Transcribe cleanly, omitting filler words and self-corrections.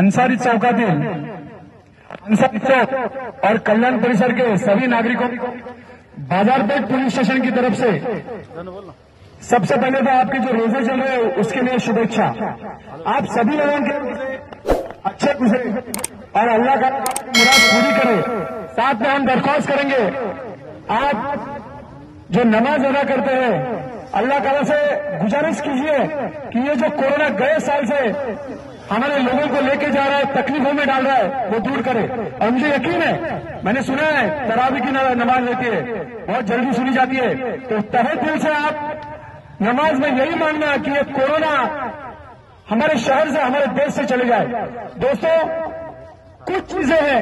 अंसारी चौकातील अंसारी चौक और कल्याण परिसर के सभी नागरिकों बाजारपेट पुलिस स्टेशन की तरफ से सबसे पहले तो आपके जो रोजे चल रहे हैं उसके लिए शुभेच्छा। आप सभी लोगों के अच्छे गुजरे और अल्लाह का मुराद पूरी करे। साथ में हम दरख्वास्त करेंगे, आप जो नमाज अदा करते हैं अल्लाह ताला से गुजारिश कीजिए कि ये जो कोरोना गए साल से हमारे लोगों को लेके जा रहा है, तकलीफों में डाल रहा है, वो दूर करे। और मुझे यकीन है, मैंने सुना है तरावी की नमाज रहती है, बहुत जल्दी सुनी जाती है, तो तहे दिल से आप नमाज में यही मांगना कि ये कोरोना हमारे शहर से, हमारे देश से चले जाए। दोस्तों, कुछ चीजें हैं